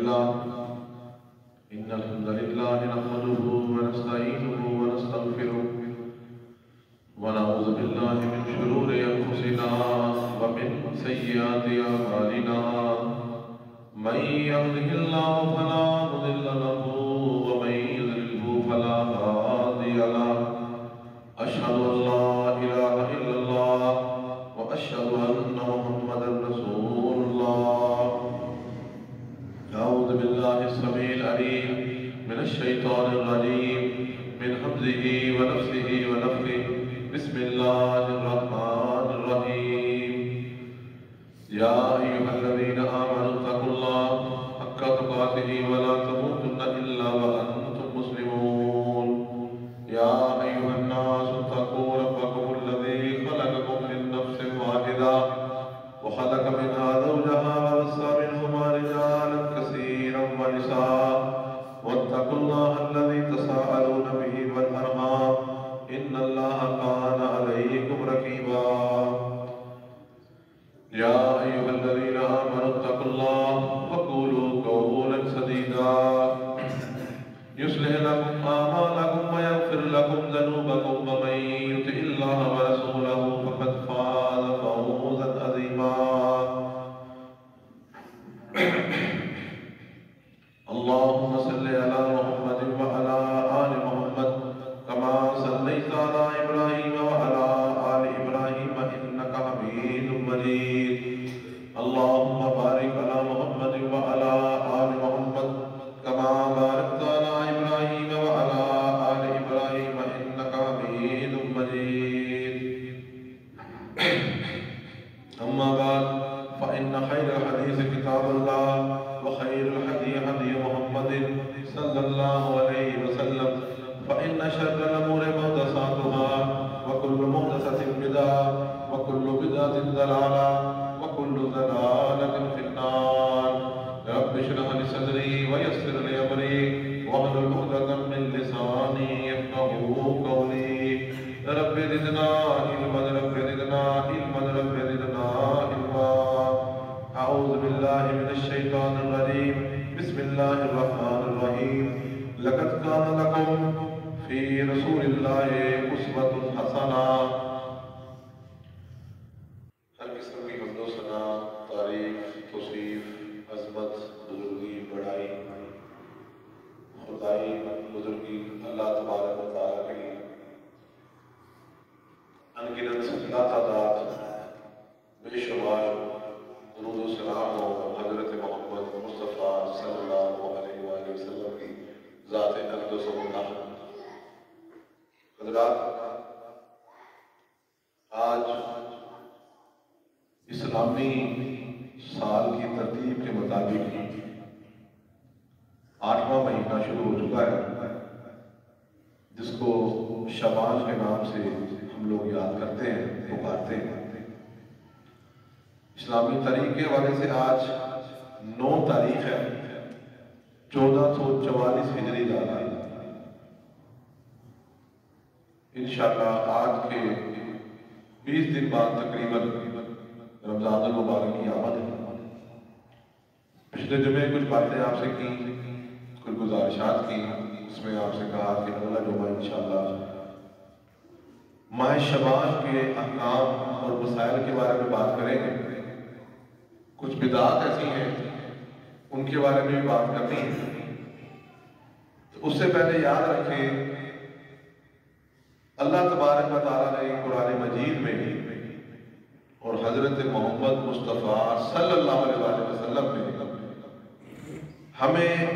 إن الحمد لله نحمده ونستعينه ونستغفره ونعوذ بالله من شرور أنفسنا ومن سيئات أعمالنا من يهده الله فلا مضل له ومن يضلله فلا هادي له أشهد أن لا إله إلا الله وأشهد أن محمدا رسول الله أعوذ بالله السميع العليم من الشيطان الرجيم من همزه ونفسه ونفخه بسم الله الرحمن الرحيم يا أيها الذين آمنوا اتقوا الله حق تقاته ولا تموتن إلا وأنتم مسلمون يا أيها الناس اتقوا ربكم الذي خلقكم من نفس واحدة وخلق منها زوجها وبث منهما رجالا كثيرا ونساء واتقوا الله الذي تساءلون به والأرحام إن الله كان عليكم رقيبا يا أيها الذين آمنوا اتقوا الله وقولوا قولا سديدا يصلح لكم أعمالكم ويغفر لكم ذنوبكم ومن يطع الله ورسوله فقد فاز فوزا عظيما اللهم صل على محمد وعلى آل محمد كما صليت على إبراهيم وعلى آل إبراهيم إنك حميد مجيد اللهم بارك على محمد وعلى آل محمد كما باركت على إبراهيم وعلى آل إبراهيم إنك حميد مجيد أما بعد فإن خير الحديث كتاب الله وخير الهدي هدي محمد صلى الله عليه وسلم فإن شر الأمور محدثاتها وكل محدثة بدعة وكل بدعة ضلالة وكل ضلالة في النار رب اشرح لي صدري ويسر لي أمري واحلل عقدة من لساني يفقهوا قولي رب زدنا علما رب زدنا علما رب زدنا علما أعوذ بالله من الشيطان الرجيم بسم الله الرحمن الرحيم لقد كان لكم في رسول الله أسوة حسنة ہر قسم کی حمد و ثنا تعریف توصیف عظمت بزرگی بڑائی خدائی بزرگی اللہ تبارک و تعالیٰ کی انگنت لا تعداد بے شمار درود و سلام ہو حضرت محمد مصطفیٰ صلی اللہ علیہ وآلہ وسلم کی ذات اقدس و مطلق حضرات آج اسلامی سال کی ترتیب کے مطابق 8واں مہینہ شروع ہو چکا ہے جس کو شعبان کے نام سے ہم لوگ یاد کرتے ہیں پکارتے ہیں اسلامی تاریخ کے حوالے سے آج 9 تاریخ ہے 1444 ہجری لانا انشاءاللہ آج کے 20 دن بعد تقریباً رمضان المبارک کی آمد ہے پچھلے جمعے کچھ باتیں آپ سے کی کچھ گزارشات کی اس میں آپ سے کہا کہ اگلا جمعہ انشاءاللہ ماہ شعبان کے احکام اور مسائل کے بارے میں بات کریں گے کچھ بدعات ایسی ہیں ان کے بارے میں بھی بات کرنی ہے تو اس سے پہلے یاد رکھیں اللہ تبارک و تعالیٰ نے قرآن مجید میں اور حضرت محمد مصطفیٰ صلی اللہ علیہ وسلم نے ہمیں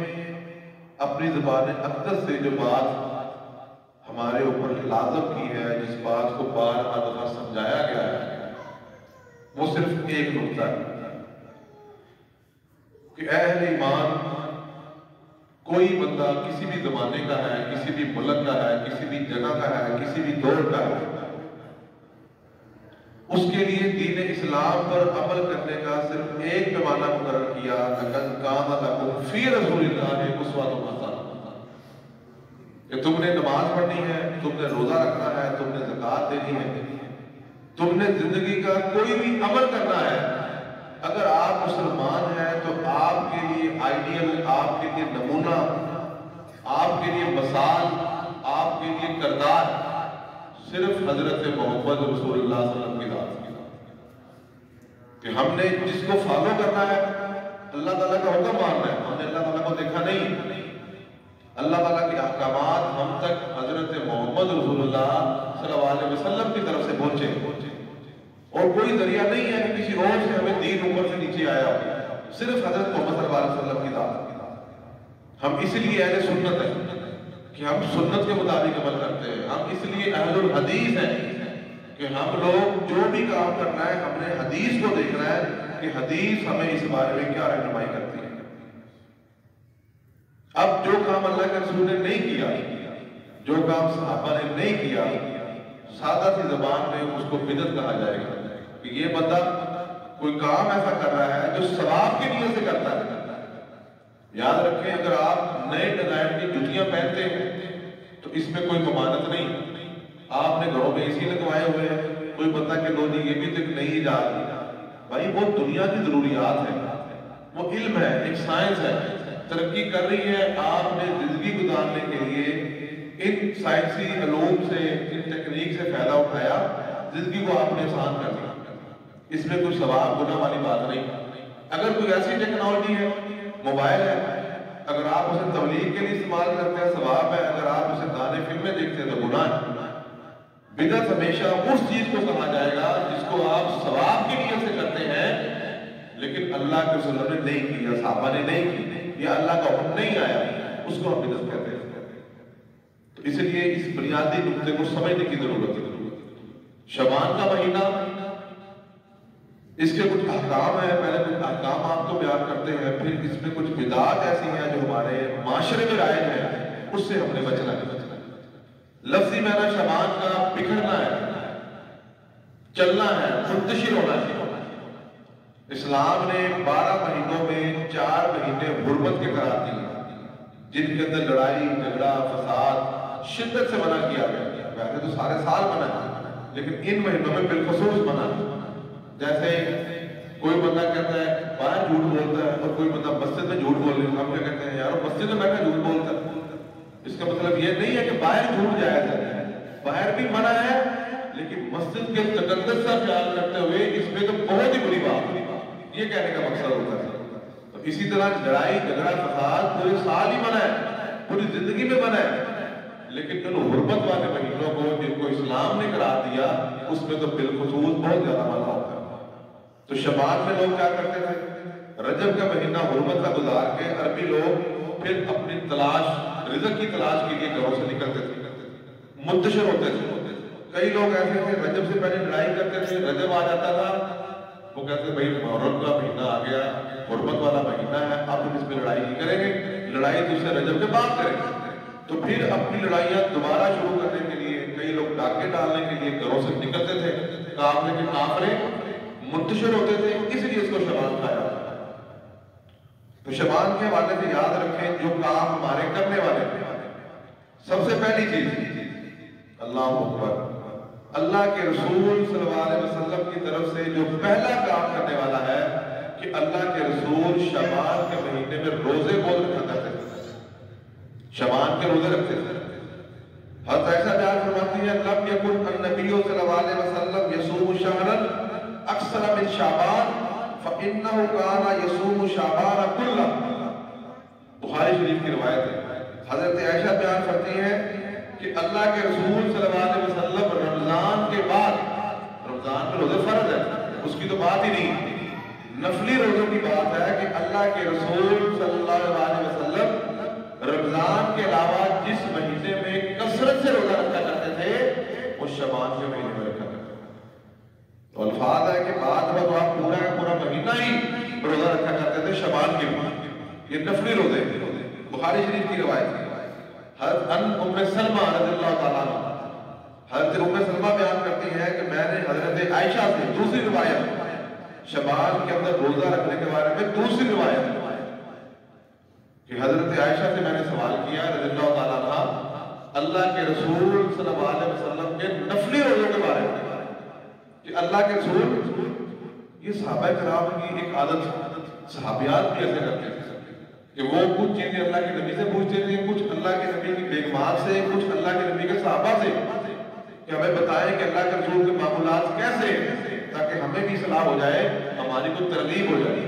اپنی زبان اقدس سے جو بات ہمارے اوپر لازم کی ہے جس بات کو بار دفعہ سمجھایا گیا ہے وہ صرف ایک نقطہ ہے کہ اہل ایمان کوئی بندہ کسی بھی زمانے کا ہے کسی بھی ملک کا ہے کسی بھی جگہ کا ہے کسی بھی دور کا ہے اس کے لیے دین اسلام پر عمل کرنے کا صرف ایک پیمانہ مقرر کیا لقد کان لکم فی رسول اللہ اسوۃ حسنہ کہ تم نے نماز پڑھنی ہے تم نے روزہ رکھنا ہے تم نے زکوٰۃ دینی ہے تم نے زندگی کا کوئی بھی عمل کرنا ہے اگر آپ مسلمان ہیں تو آپ کے لیے آئیڈیل، آپ کے لیے نمونہ، آپ کے لیے مثال، آپ کے لیے کردار صرف حضرت محمد رسول اللہ صلی اللہ علیہ وسلم کی ذات کہ ہم نے جس کو فالو کرنا ہے اللہ تعالیٰ کا حکم ماننا ہے. ہم نے اللہ تعالیٰ کو دیکھا نہیں، اللہ تعالیٰ کے احکامات ہم تک حضرت محمد رسول اللہ صلی اللہ علیہ وسلم کی طرف سے پہنچے، اور کوئی ذریعہ نہیں ہے کہ کسی اور سے ہمیں دین اوپر سے نیچے آیا ہو، صرف حضرت محمد صلی اللہ علیہ وسلم کی ذات. ہم اس لیے اہل سنت ہیں کہ ہم سنت کے مطابق عمل کرتے ہیں. ہم اس لیے اہل الحدیث ہیں کہ ہم لوگ جو بھی کام کرنا ہے ہم نے حدیث کو دیکھنا ہے کہ حدیث ہمیں اس بارے میں کیا رہنمائی کرتی ہے. اب جو کام اللہ کے رسول نے نہیں کیا، جو کام صحابہ نے نہیں کیا، سادہ سی زبان میں اس کو بدعت کہا جائے گا کہ یہ بندہ کوئی کام ایسا کر رہا ہے جو ثواب کی نیت سے کرتا ہے. یاد رکھیں اگر آپ نئے ڈیزائن کی جوتیاں پہنتے ہیں تو اس میں کوئی ممانعت نہیں. آپ نے گھروں میں اسی لگوائے ہوئے ہیں، کوئی بندہ کہ لو نہیں یہ بھی تو نہیں ایجاد، بھائی وہ دنیا کی ضروریات ہے، وہ علم ہے، ایک سائنس ہے، ترقی کر رہی ہے. آپ نے زندگی گزارنے کے لیے ان سائنسی علوم سے، ان تکنیک سے فائدہ اٹھایا، زندگی کو آپ نے آسان کر دیا. اس میں کوئی ثواب گناہ والی بات نہیں. اگر کوئی ایسی ٹیکنالوجی ہے، موبائل ہے، اگر آپ اسے تبلیغ کے لیے استعمال کرتے ہیں ثواب ہے، اگر آپ اسے گانے فلمیں دیکھتے ہیں تو گناہ ہے. بدعت ہمیشہ اس چیز کو کہا جائے گا جس کو آپ ثواب کی نیت سے کرتے ہیں لیکن اللہ کے رسول نے نہیں کیا، صحابہ نے نہیں کی، یا اللہ کا حکم نہیں آیا، اس کو ہم بدعت کہتے ہیں. تو اس لیے اس بنیادی نقطے کو سمجھنے کی ضرورت ہے. شعبان کا مہینہ، اس کے کچھ احکام ہیں، پہلے کچھ احکام آپ کو بیان کرتے ہیں، پھر اس میں کچھ بدعات ایسی ہیں جو ہمارے معاشرے میں رائج ہیں، اس سے ہم نے بچنا ہے. لفظی معنی شعبان کا بکھرنا ہے، چلنا ہے، منتشر ہونا ہے. اسلام نے 12 مہینوں میں 4 مہینے حرمت کے قرار دیے جن کے اندر لڑائی جھگڑا فساد شدت سے منع کیا گیا. ویسے تو سارے سال منع ہے لیکن ان مہینوں میں بالخصوص منع. جیسے کوئی بندہ کہتا ہے باہر جھوٹ بولتا ہے اور کوئی بندہ مسجد میں جھوٹ بول رہا ہے، ہم کیا کہتے ہیں یار مسجد میں بیٹھا جھوٹ بولتا ہے. اس کا مطلب یہ نہیں ہے کہ باہر جھوٹ جائز ہے، باہر بھی منع ہے لیکن مسجد کے تقدس کا خیال کرتے ہوئے اس میں تو بہت ہی بری بات ہے، یہ کہنے کا مقصد ہوتا ہے. تو اسی طرح لڑائی جھگڑا فساد پورے سال ہی منع ہے، پوری زندگی میں منع ہے، لیکن ان حرمت والے مہینوں کو جن کو اسلام نے قرار دیا اس میں تو بالخصوص بہت زیادہ منع ہوتا ہے. تو شعبان میں لوگ کیا کرتے تھے، رجب کا مہینہ حرمت کا گزار کے عربی لوگ پھر اپنی تلاش، رزق کی تلاش کے لیے گھروں سے نکلتے تھے، منتشر ہوتے تھے. کئی لوگ ایسے تھے رجب سے پہلے لڑائی کرتے تھے، رجب آ جاتا تھا وہ کہتے بھائی محرم کا مہینہ آ گیا، حرمت والا مہینہ ہے، اب ہم اس میں لڑائی نہیں کریں گے، لڑائی دوسرے رجب کے بعد کریں گے. تو پھر اپنی لڑائیاں دوبارہ شروع کرنے کے لیے کئی لوگ ڈاکے ڈالنے کے لیے گھروں سے نکلتے تھے، قافلے کے قافلے منتشر ہوتے تھے، اس لیے اس کو شعبان کہا. تو شعبان کے حوالے سے یاد رکھیں جو کام ہمارے کرنے والے ہیں، سب سے پہلی چیز اللہ اکبر، اللہ کے رسول صلی اللہ علیہ وسلم کی طرف سے جو پہلا کام کرنے والا ہے کہ اللہ کے رسول شعبان کے مہینے میں روزے بول رکھا کرتے تھے، شعبان کے روزے رکھتے تھے. حضرت عائشہ بیان فرماتی ہے لم یکن النبی صلی اللہ علیہ وسلم یصوم شہرا اکثر من شعبان فإنه كان يصوم شعبان كله. بخاری شریف کی روایت ہے. حضرت عائشہ بیان کرتی ہیں کہ اللہ کے رسول صلی اللہ علیہ وسلم رمضان کے بعد، رمضان میں روزے فرض ہے اس کی تو بات ہی نہیں، نفلی روزوں کی بات ہے کہ اللہ کے رسول صلی اللہ علیہ وسلم رمضان کے علاوہ جس مہینے میں کثرت سے روزہ رکھا کرتے تھے وہ شعبان کے مہینے میں رکھا کرتے تھے. تو الفاظ ہے کہ بعد میں تو آپ پورا کا پورا مہینہ ہی روزہ رکھا کرتے تھے شعبان کے بعد. یہ نفلی روزے بخاری شریف کی روایت ہے. حضرت ام سلمہ رضی اللہ تعالیٰ عنہ، حضرت ام سلمہ بیان کرتی ہے کہ میں نے حضرت عائشہ سے دوسری روایت شعبان کے اندر روزہ رکھنے کے بارے میں دوسری روایت کہ حضرت عائشہ سے میں نے سوال کیا رضی اللہ تعالیٰ عنہ اللہ کے رسول صلی اللہ علیہ وسلم کے نفلی روزوں کے بارے میں کہ اللہ کے رسول یہ صحابہ کرام کی ایک عادت، صحابیات بھی ایسے کرتے تھے کہ وہ کچھ چیزیں اللہ کے نبی سے پوچھتے تھے، کچھ اللہ کے نبی کی بیگمات سے، کچھ اللہ کے نبی کے صحابہ سے، کہ ہمیں بتائیں کہ اللہ کے رسول کے معمولات کیسے ہیں، تاکہ ہمیں بھی اصلاح ہو جائے، ہماری کو ترغیب ہو جائے۔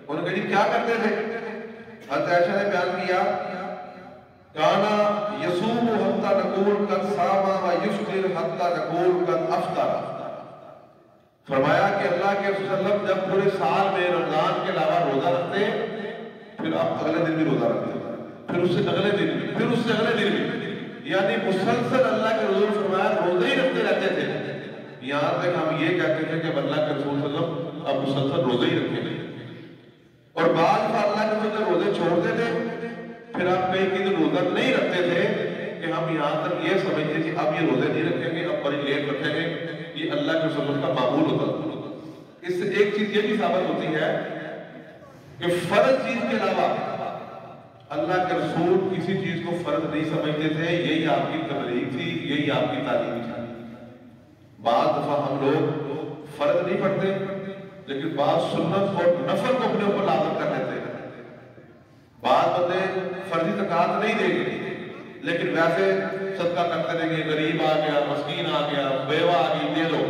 انہوں نے کہا جی کیا کرتے تھے؟ حضرت عائشہ نے بیان کیا کانا یصوم حتی نقول قد صام و یفطر حتی نقول قد افطر۔ فرمایا کہ اللہ کے رسول صلی اللہ علیہ وسلم جب پورے سال میں رمضان کے علاوہ روزہ رکھتے، پھر آپ اگلے دن بھی روزہ رکھتے، پھر اس سے اگلے دن بھی، پھر اس سے اگلے دن بھی، یعنی مسلسل اللہ کے رسول فرمایا روزے ہی رکھتے رہتے تھے، یہاں تک ہم یہ کہتے تھے کہ اللہ کے رسول صلی اللہ علیہ وسلم اب مسلسل روزے ہی رکھیں گے۔ اور بعض اللہ کے رسول روزے چھوڑتے تھے، پھر آپ کئی دن روزہ نہیں رکھتے تھے کہ ہم یہاں تک یہ سمجھتے کہ اب یہ روزے نہیں رکھیں گے، اب بڑی لیٹ رکھیں گے، یہ اللہ کے رسول کا معمول ہوتا ہے۔ اس سے ایک چیز یہ بھی ثابت ہوتی ہے کہ فرض چیز کے علاوہ اللہ کے رسول کسی چیز کو فرض نہیں سمجھتے تھے، یہی آپ کی تبلیغ تھی، یہی آپ کی تعلیم تھی۔ بعض دفعہ ہم لوگ فرض نہیں پڑھتے لیکن بعض سنت اور نفل کو اپنے اوپر لازم کر لیتے ہیں۔ بعض بندے فرضی زکوٰۃ نہیں دیں گے لیکن ویسے صدقہ کرتے رہیں گے، غریب آ گیا، مسکین آ گیا، بیوہ آ گئی، دے دو،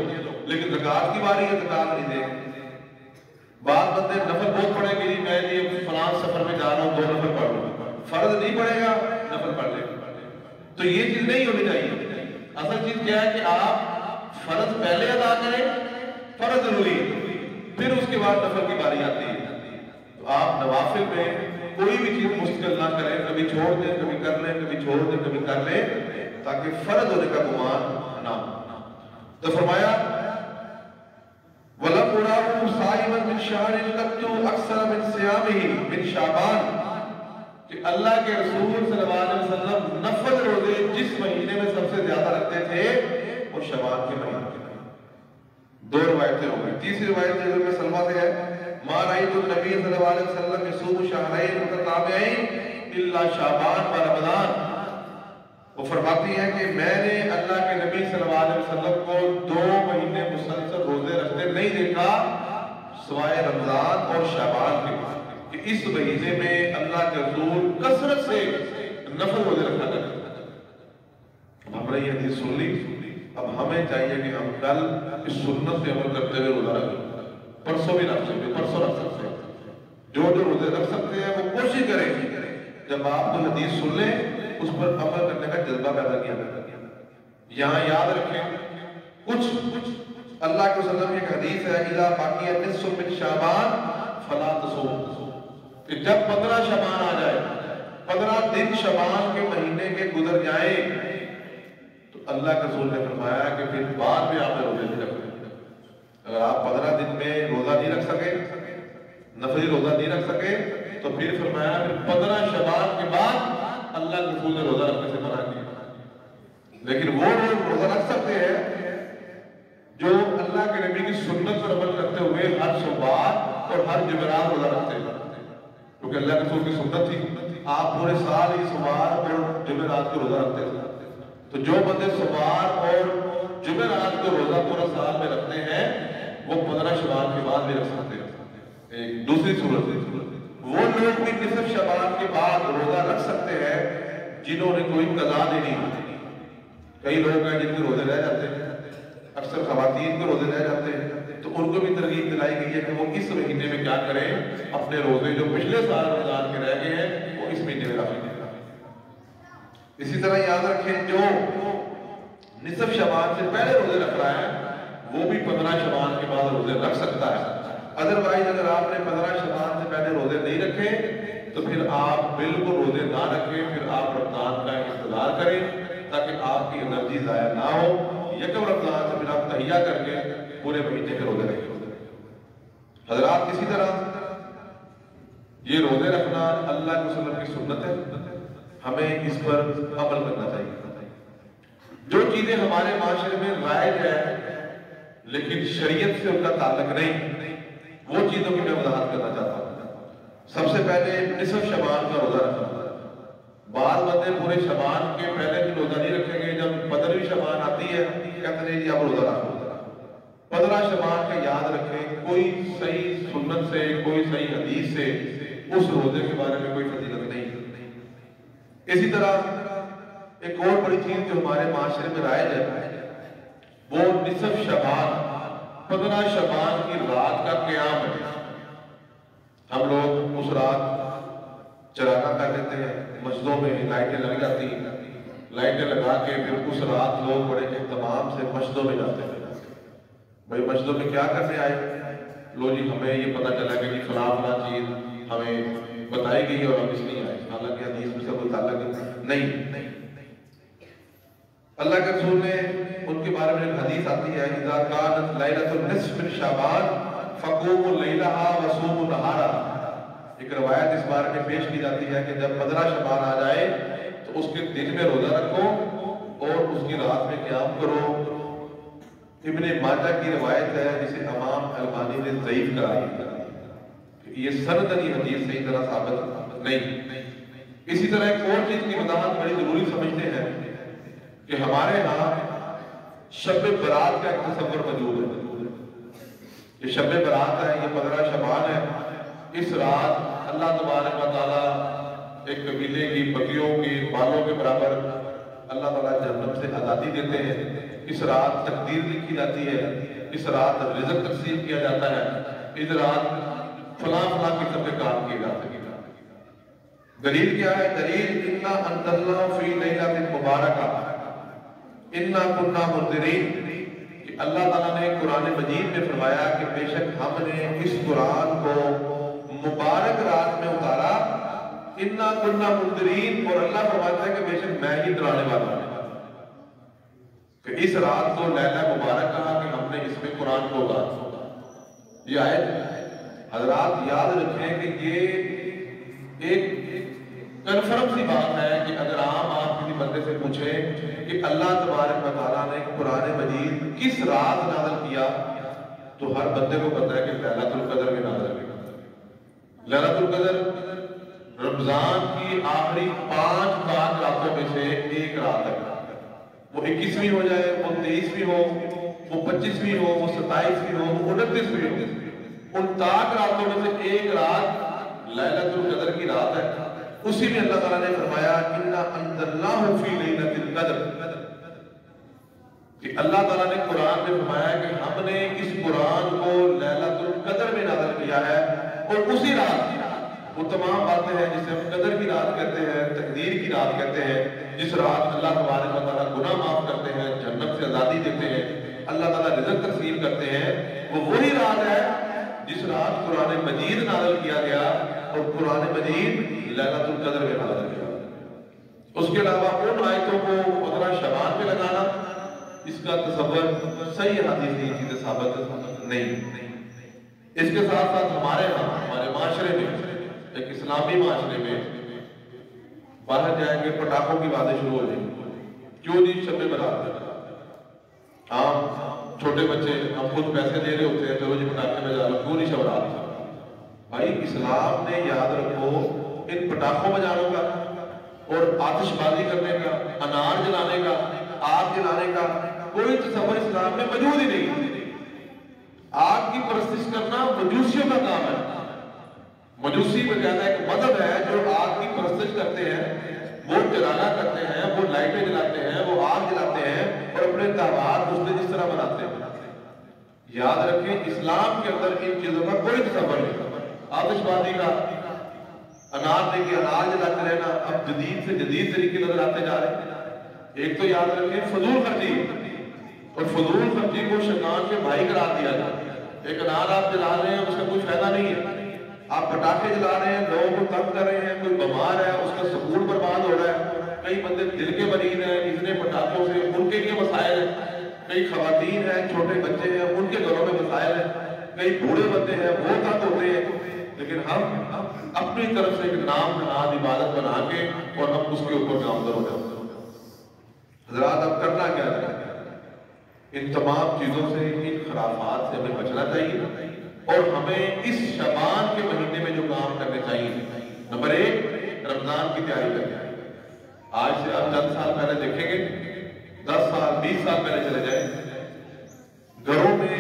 لیکن زکوٰۃ کی باری ہے زکوٰۃ نہیں دیں گے۔ بعض بندے نفل بہت پڑھیں گے، میں یہ فلاں سفر میں جا رہا ہوں 2 نفل پڑھ لوں، فرض نہیں پڑھے گا، نفل پڑھ لے گا۔ تو یہ چیز نہیں ہونی چاہیے۔ اصل چیز کیا ہے کہ آپ فرض پہلے ادا کریں، فرض ضروری ہے، پھر اس کے بعد نفل کی باری آتی ہے۔ تو آپ نوافل میں کوئی بھی چیز مستقل نہ کریں، کبھی چھوڑ دیں، کبھی کر لیں، کبھی چھوڑ دیں، کبھی کر لیں، تاکہ فرض ہونے کا گمان نہ ہو۔ تو فرمایا وَلَمْ أُرَاهُ صَائِمًا مِنْ شَهْرٍ قَطُّ أَكْثَرَ مِنْ صِيَامِهِ مِنْ شَعْبَانَ، کہ اللہ کے رسول صلی اللہ علیہ وسلم نفل روزے جس مہینے میں سب سے زیادہ رکھتے تھے وہ شعبان کے مہینے میں۔ 2 روایتیں ہو گئی۔ تیسری روایت جو میں سلمہ سے ہے ما رأيت النبي صلی اللہ علیہ وسلم يصوم شهرين متتابعين الا شعبان و رمضان۔ وہ فرماتی ہے کہ میں نے اللہ کے نبی صلی اللہ علیہ وسلم کو 2 مہینے مسلسل روزے رکھتے نہیں دیکھا سوائے رمضان اور شعبان کے، کہ اس مہینے میں اللہ کے رسول کثرت سے نفل روزے رکھا کرتے۔ ہم نے یہ حدیث سن لی، اب ہمیں چاہیے کہ ہم کل اس سنت پہ عمل کرتے ہوئے روزہ رکھیں۔ پرسوں بھی رکھ سکتے، پرسوں رکھ سکتے ہیں، جو روزے رکھ سکتے ہیں وہ کوشش کریں جب آپ کو حدیث سن لیں اس پر عمل کرنے کا جذبہ پیدا کیا جائے۔ یہاں یاد رکھیں کچھ اللہ کے وسلم کی ایک حدیث ہے اذا باقی نصف من شعبان فلا تصوم، کہ جب 15 شعبان آ جائے، 15 دن شعبان کے مہینے کے گزر جائیں تو اللہ کے رسول نے فرمایا کہ پھر بعد میں آپ نے روزے نہیں رکھنے۔ اگر آپ 15 دن میں روزہ نہیں رکھ سکے، نفلی روزہ نہیں رکھ سکے، تو پھر فرمایا پھر 15 شعبان کے بعد اللہ کے رسول نے روزہ رکھنے سے منع کیا۔ لیکن وہ لوگ روزہ رکھ سکتے ہیں جو اللہ کے نبی کی سنت پر عمل کرتے ہوئے ہر سوموار اور ہر جمعرات روزہ رکھتے ہیں، کیونکہ اللہ کے رسول کی سنت تھی آپ پورے سال ہی سوموار اور جمعرات کو روزہ رکھتے ہیں۔ تو جو بندے سوموار اور جمعرات کو روزہ پورا سال میں رکھتے ہیں وہ 15 شعبان کے بعد بھی رکھ سکتے ہیں۔ ایک دوسری صورت وہ لوگ بھی نصف شعبان کے بعد روزہ رکھ سکتے ہیں جنہوں نے کوئی قضا نہیں ہوتی۔ کئی لوگ ہیں جن کے روزے رہ جاتے ہیں، اکثر خواتین کے روزے رہ جاتے ہیں، تو ان کو بھی ترغیب دلائی گئی ہے کہ وہ اس مہینے میں کیا کریں، اپنے روزے جو پچھلے سال رمضان کے رہ گئے ہیں وہ اس مہینے میں رکھ لیں۔ اسی طرح یاد رکھیں جو نصف شعبان سے پہلے روزے رکھ رہا ہے وہ بھی 15 شعبان کے بعد روزے رکھ سکتا ہے۔ ادروائز اگر آپ نے 15 شعبان سے پہلے روزے نہیں رکھے تو پھر آپ بالکل روزے نہ رکھیں، پھر آپ رمضان کا انتظار کریں تاکہ آپ کی انرجی ضائع نہ ہو۔ یکم رمضان سے پھر آپ تہیہ کر کے پورے مہینے کے روزے رکھیں۔ حضرات اسی طرح یہ روزے رکھنا اللہ کے رسول کی سنت ہے، ہمیں اس پر عمل کرنا چاہیے۔ جو چیزیں ہمارے معاشرے میں رائج ہے لیکن شریعت سے ان کا تعلق نہیں، وہ چیزوں کی میں وضاحت کرنا چاہتا ہوں۔ سب سے پہلے نصف شعبان کا روزہ رکھنا۔ بعض بندے پورے شعبان کے پہلے بھی روزہ نہیں رکھیں گے، جب 15ویں شعبان آتی ہے کہتے ہیں جی اب روزہ رکھو۔ 15 شعبان کا یاد رکھیں، کوئی صحیح سنت سے، کوئی صحیح حدیث سے اس روزے کے بارے میں کوئی فضیلت نہیں۔ اسی طرح ایک اور بڑی چیز جو ہمارے معاشرے میں رائج ہے وہ نصف شعبان، 15 شعبان کی رات کا قیام ہے۔ ہم لوگ اس رات چراغاں کر لیتے ہیں، مسجدوں میں لائٹیں لگ جاتی ہیں، لائٹیں لگا کے پھر اس رات لوگ بڑے اہتمام سے مسجدوں میں جاتے ہیں۔ بھائی مسجدوں میں کیا کرنے آئے؟ لو جی ہمیں یہ پتہ چلا کہ جی فلاں فلاں چیز ہمیں بتائی گئی اور ہم اس لیے آئے، حالانکہ حدیث میں سے کوئی تعلق نہیں۔ اللہ کے رسول نے ان کے بارے میں ایک حدیث آتی ہے، اذا كانت ليلة النصف من شعبان فقوموا ليلها وصوموا نهارها۔ ایک روایت اس بارے میں پیش کی جاتی ہے کہ جب 15 شعبان آ جائے تو اس کے دن میں روزہ رکھو اور اس کی رات میں قیام کرو۔ ابن ماجہ کی روایت ہے جسے امام البانی نے ضعیف قرار دیا، یہ سندن یہ حدیث صحیح طرح ثابت نہیں۔ اسی طرح ایک اور چیز کی وضاحت بڑی ضروری سمجھتے ہیں کہ ہمارے ہاں شب برات کا ایک تصور موجود ہے۔ یہ شب برات ہے، یہ 15 شعبان ہے۔ اس رات اللہ تبارک و تعالیٰ ایک قبیلے کی بکریوں کی بالوں کے برابر اللہ تعالیٰ جہنم سے آزادی دیتے ہیں۔ اس رات تقدیر لکھی جاتی ہے، اس رات رزق تقسیم کیا جاتا ہے، اس رات فلاں فلاں قسم کے کام کیے جاتے ہیں۔ دلیل کیا ہے؟ دلیل انا انزلناہ فی لیلۃ مبارکہ انا کنا منذرین، کہ اللہ تعالیٰ نے قرآن مجید میں فرمایا کہ بے شک ہم نے اس قرآن کو مبارک رات میں اتارا، انا کنا منذرین، اور اللہ فرماتا ہے کہ بے شک میں ہی ڈرانے والا ہوں۔ کہ اس رات کو لیلہ مبارک کہا کہ ہم نے اس میں قرآن کو اتارا۔ یہ آیت حضرات یاد رکھیں کہ یہ ایک کنفرم سی بات ہے کہ اگر آپ کسی بندے سے پوچھیں کہ اللہ تبارک و تعالیٰ نے قرآن مجید کس رات نازل کیا، تو ہر بندے کو پتہ ہے کہ لیلۃ القدر میں نازل کیا۔ لیلۃ القدر رمضان کی آخری 5 پاک راتوں میں سے ایک رات ہے۔ وہ 21ویں ہو جائے، وہ 23ویں ہو، وہ 25ویں ہو، وہ 27ویں ہو، وہ 29ویں ہو، ان تاک راتوں میں سے ایک رات لیلۃ القدر کی رات ہے۔ اسی میں اللہ تعالیٰ نے فرمایا انا انزلناہ فی لیلۃ القدر، کہ اللہ تعالیٰ نے قرآن میں فرمایا کہ ہم نے اس قرآن کو لیلۃ القدر میں نازل کیا ہے، اور اسی رات وہ تمام باتیں ہیں جسے ہم قدر کی رات کہتے ہیں، تقدیر کی رات کہتے ہیں، جس رات اللہ تبارک و تعالیٰ گناہ معاف کرتے ہیں، جنت سے آزادی دیتے ہیں، اللہ تعالیٰ رزق تقسیم کرتے ہیں، وہ وہی رات ہے جس رات قرآن مجید نازل کیا گیا، اور قرآن مجید لیلۃ القدر میں نازل کیا۔ اس کے علاوہ ان آیتوں کو 15 شعبان میں لگانا، اس کا تصور صحیح حدیثی چیزیں ثابت نہیں۔ اس کے ساتھ ساتھ ہمارے معاشرے میں، ایک اسلامی معاشرے میں باہر جائیں گے پٹاخوں کی باتیں شروع ہو جائیں گی، کیوں جی شب برات؟ عام چھوٹے بچے ہم خود پیسے دے رہے ہوتے ہیں، چلو جی پٹاخے میں جا رہے، کیوں نہیں شب برات؟ بھائی اسلام نے یاد رکھو ان پٹاخوں بجانے کا اور آتش بازی کرنے کا، انار جلانے کا، آگ جلانے کا کوئی تصور اسلام میں موجود ہی نہیں۔ آگ کی پرستش کرنا مجوسیوں کا کام ہے۔ مجوسی باقاعدہ ایک مذہب ہے جو آگ کی پرستش کرتے ہیں، وہ جلانا کرتے ہیں، وہ لائٹیں جلاتے ہیں، وہ آگ جلاتے ہیں اور اپنے تہوار اس دن اس طرح مناتے ہیں۔ یاد رکھیں اسلام کے اندر ان چیزوں کا کوئی تصور نہیں۔ آتش بازی کا، انار دے کے انار جلاتے رہنا اب جدید سے جدید طریقے نظر آتے جا رہے ہیں۔ ایک تو یاد رکھیں فضول خرچی، اور فضول خرچی کو شیطان کے بھائی قرار دیا جائے۔ ایک انار آپ جلا رہے ہیں، اس کا کوئی فائدہ نہیں ہے۔ آپ پٹاخے جلا رہے ہیں، لوگوں کو تنگ کر رہے ہیں، کوئی بیمار ہے اس کا سکون برباد ہو رہا ہے، کئی بندے دل کے مریض ہیں اتنے پٹاخوں سے، ان کے لیے مسائل ہیں، کئی خواتین ہیں، چھوٹے بچے ہیں، ان کے گھروں میں مسائل ہیں، کئی بوڑھے بندے ہیں وہ تنگ ہوتے ہیں، لیکن ہم اپنی طرف سے ایک نام نہاد عبادت بنا کے اور ہم اس کے اوپر نامزد ہو جاتے ہیں۔ حضرات اب کرنا کیا ہے؟ ان تمام چیزوں سے، ان خرافات سے ہمیں بچنا چاہیے، اور ہمیں اس شعبان کے مہینے میں جو کام کرنے چاہیے، نمبر 1 رمضان کی تیاری کریں۔ آج سے آپ چند سال پہلے دیکھیں گے، 10 سال 20 سال پہلے چلے جائیں، گھروں میں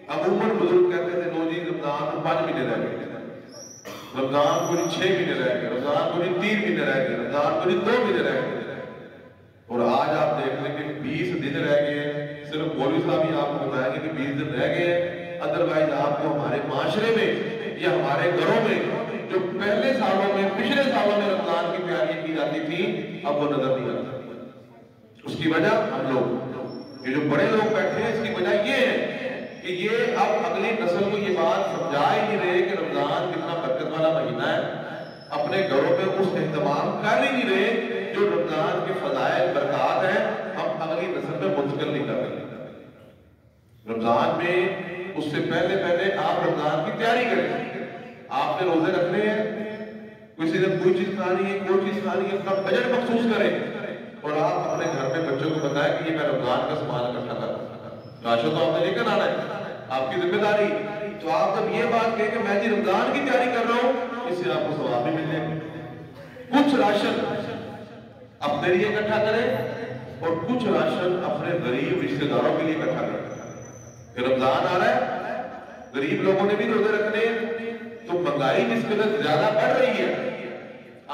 عموماً بزرگ کہتے تھے لو جی رمضان کو 5 مہینے رہ گئے، رمضان کو 6 مہینے رہ گئے، رمضان کو 3 مہینے رہ گئے، رمضان کو 2 مہینے رہ گئے، اور آج آپ دیکھ لیں کہ 20 دن رہ گئے ہیں۔ صرف مولوی صاحب ہی آپ کو بتائیں گے کہ 20 دن رہ گئے ہیں، ادروائز آپ کو ہمارے معاشرے میں یا ہمارے گھروں میں جو پہلے سالوں میں پچھلے سالوں میں رمضان کی تیاری کی جاتی تھی اب وہ نظر نہیں آتا۔ اس کی وجہ ہم لوگ، یہ جو بڑے لوگ بیٹھے ہیں، اس کی وجہ یہ ہے کہ یہ اب اگلی نسل کو یہ بات سمجھا ہی نہیں رہے کہ رمضان کتنا برکت والا مہینہ ہے، اپنے گھروں میں اس اہتمام کر ہی نہیں رہے جو رمضان کے فضائل برکات ہیں، ہم اگلی نسل میں منتقل نہیں کر رہے۔ رمضان میں اس سے پہلے آپ رمضان کی تیاری کریں، آپ نے روزے رکھنے ہیں، کسی نے کوئی چیز کھانی ہے، کوئی چیز کھانی ہے، اپنا بجٹ مخصوص کریں اور آپ اپنے گھر میں بچوں کو بتائیں کہ یہ میں رمضان کا سامان اکٹھا کر رہا ہوں، راشن تو آپ نے لے کر آنا ہے، آپ کی ذمہ داری۔ تو آپ جب یہ بات کہیں کہ میں جی رمضان کی تیاری کر رہا ہوں، اس سے آپ کو ثواب بھی مل جائے گا۔ کچھ راشن اپنے لیے اکٹھا کریں اور کچھ راشن اپنے غریب رشتہ داروں کے لیے اکٹھا کریں۔ کہ رمضان آ رہا ہے، غریب لوگوں نے بھی روزے رکھنے ہیں، تو مہنگائی جس قدر زیادہ بڑھ رہی ہے،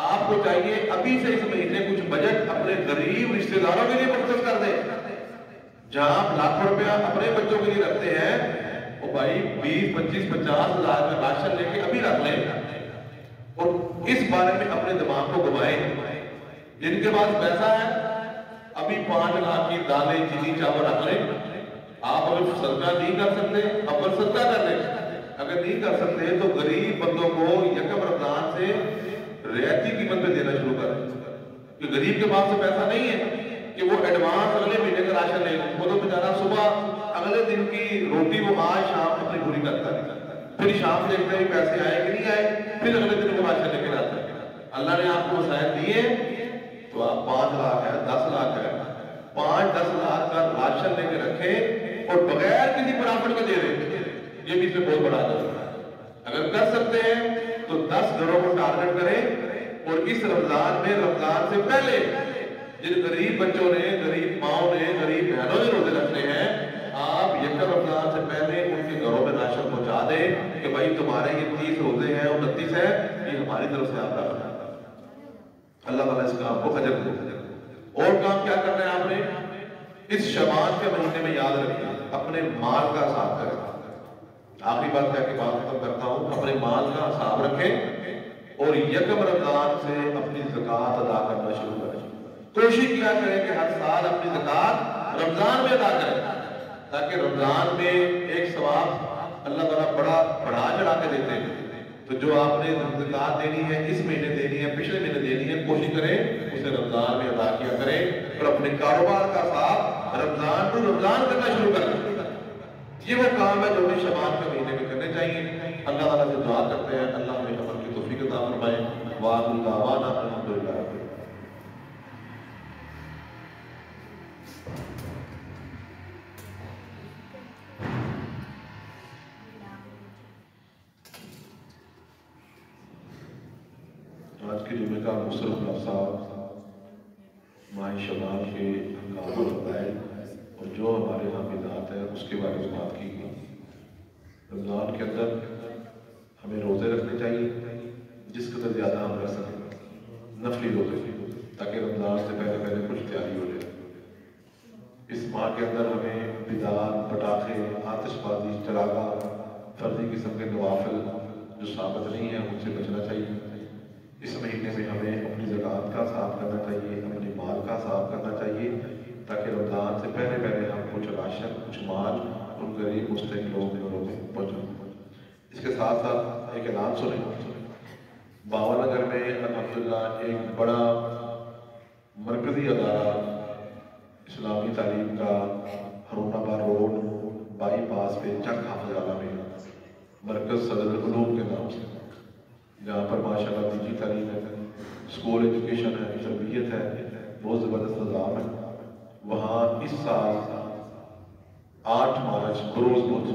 آپ کو چاہیے ابھی سے اس مہینے کچھ بجٹ اپنے غریب رشتہ داروں کے لیے مختص کر دیں۔ جہاں آپ لاکھوں روپیہ اپنے بچوں کے لیے رکھتے ہیں، وہ بھائی 20، 25، 50 ہزار کا راشن لے کے ابھی رکھ لیں اور اس بارے میں اپنے دماغ کو گھمائیں۔ جن کے پاس پیسہ ہے ابھی 5 لاکھ کی دالیں، چینی، چاول رکھ لیں۔ آپ اگر صدقہ نہیں کر سکتے اول صدقہ کر لیں، اگر نہیں کر سکتے تو غریب بندوں کو یکم رمضان سے رعایتی قیمت پہ دینا شروع کر دیں۔ کہ غریب کے پاس تو پیسہ نہیں ہے کہ وہ ایڈوانس اگلے مہینے کا راشن لے، وہ تو بیچارہ صبح اگلے دن کی روٹی وہ آج شام اپنی پوری کرتا ہے، پھر شام دیکھتے ہیں پیسے آئے کہ نہیں آئے، پھر اگلے دن وہ راشن لے کے جاتا ہے۔ اللہ نے آپ کو وسائل دیے تو آپ 5 لاکھ ہے، 10 لاکھ ہے، 5-10 لاکھ کا راشن لے کے رکھیں اور بغیر کسی پرافٹ کے دے دیں، یہ بھی اس میں بہت بڑا ہے۔ اگر کر سکتے ہیں تو 10 گھروں کو ٹارگٹ کریں اور اس رمضان میں رمضان سے پہلے جن غریب بچوں نے، غریب ماؤں نے، غریب بہنوں نے روزے رکھنے ہیں، آپ یکم رمضان سے پہلے ان کے گھروں میں راشن پہنچا دیں کہ بھائی تمہارے یہ 30 روزے ہیں، 29 ہیں، یہ ہماری طرف سے آپ رکھنا۔ اللہ تعالیٰ اس کام کو اجر دے۔ اور کام کیا کرنا ہے آپ نے؟ اس شعبان کے مہینے میں یاد رکھیں اپنے مال کا حساب کریں۔ آخری بات کہہ کے بات ختم کرتا ہوں، اپنے مال کا حساب رکھیں اور یکم رمضان سے اپنی زکوٰۃ ادا کرنا شروع کریں۔ کوشش کیا کریں کہ ہر سال اپنی زکوٰۃ رمضان میں ادا کریں تاکہ رمضان میں ایک ثواب اللہ تعالیٰ بڑا بڑھا چڑھا کے دیتے ہیں۔ تو جو آپ نے زکوٰۃ دینی ہے، اس مہینے دینی ہے، پچھلے مہینے دینی ہے، کوشش کریں اسے رمضان میں ادا کیا کریں اور اپنے کاروبار کا حساب رمضان کو رمضان کرنا شروع کریں۔ یہ وہ کام ہے جو ہمیں شعبان کے مہینے میں کرنے چاہیے۔ اللہ تعالیٰ سے دعا کرتے ہیں اللہ ہمیں عمل کی توفیق عطا فرمائے۔ وآخر دعوانا الحمدللہ۔ آج کے جمعے کا مصرف صاحب ماہ شعبان کے احکام و فضائل اور جو ہمارے یہاں بدعات ہے اس کے بارے میں بات کی گئی۔ رمضان کے اندر ہمیں روزے رکھنے چاہیے جس قدر زیادہ ہم رکھ سکیں، نفلی روزے، تاکہ رمضان سے پہلے کچھ تیاری ہو جائے۔ اس ماہ کے اندر ہمیں بدعات، پٹاخے، آتش بازی، چراغاں، فرضی قسم کے نوافل جو ثابت نہیں ہیں ان سے بچنا چاہیے۔ اس مہینے میں ہمیں اپنی زکوٰۃ کا حساب کرنا چاہیے، اپنے مال کا حساب کرنا چاہیے تاکہ رمضان سے پہلے ہم کچھ راشن، کچھ مال ان غریب مستحق لوگوں کے گھروں میں پہنچائیں۔ اس کے ساتھ ساتھ ایک اعلان سنیں، باول نگر میں الحمدللہ ایک بڑا مرکزی ادارہ اسلامی تعلیم کا ہارون آباد روڈ بائی پاس پہ چک حافظ آلہ میں مرکز صدر العلوم کے نام سے، جہاں پر ماشاءاللہ نجی تعلیم ہے، اسکول ایجوکیشن ہے، تربیت ہے، بہت زبردست نظام ہے۔ وہاں اس سال 8 مارچ بروز بدھ،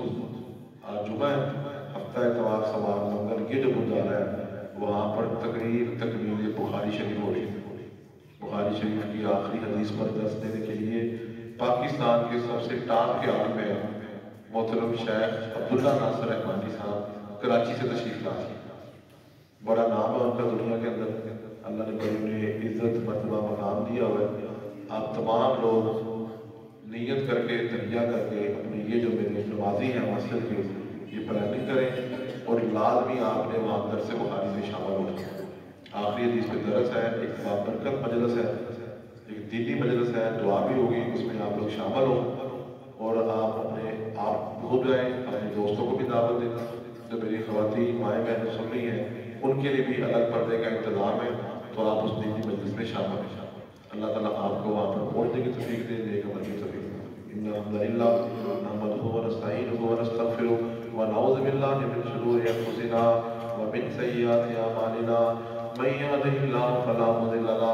آج جمعہ ہے، ہفتہ اتوار سوار منگل، یہ جو بدھ آ رہا ہے وہاں پر تقریر تکمیل بخاری شریف ہو رہی ہے۔ بخاری شریف کی آخری حدیث پر درس دینے کے لیے پاکستان کے سب سے ٹاپ کے عالم ہے محترم شیخ عبداللہ ناصر رحمانی صاحب کراچی سے تشریف لائے، بڑا نام ہے ان کا دنیا کے اندر، اللہ نے بڑی انہیں عزت مرتبہ مقام دیا ہوا ہے۔ آپ تمام لوگ نیت کر کے تہیہ کر کے اپنے یہ جو میرے نمازی ہیں مسجد کے یہ پلاننگ کریں، اور لازمی آپ نے وہاں درس بخاری میں شامل ہونا۔ آخری حدیث پہ درس ہے، ایک بابرکت مجلس ہے، ایک دینی مجلس ہے، دعا بھی ہوگی، اس میں آپ لوگ شامل ہوں، اور آپ خود جائیں، اپنے دوستوں کو بھی دعوت دینا۔ جو میری خواتین مائیں بہنیں سن رہی ہیں ان کے لیے بھی الگ پردے کا انتظام ہے، تو آپ اس دینی مجلس میں شامل ہیں۔ اللہ تعالیٰ آپ کو وہاں پر پہنچنے کی توفیق دے، نیک عمل کی توفیق دے۔ ان الحمد للہ نحمدہ ونستعینہ ونستغفرہ ونعوذ باللہ من شرور انفسنا ومن سیئات اعمالنا، من یهدہ اللہ فلا مضل له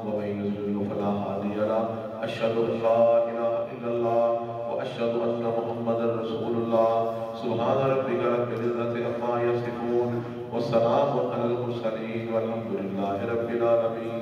ومن یضلل فلا ہادی له، اشہد ان لا الہ الا اللہ واشہد ان محمدا رسول اللہ۔ سبحان ربک رب العزۃ عما یصفون وسلام علی المرسلین والحمد للہ رب العالمین۔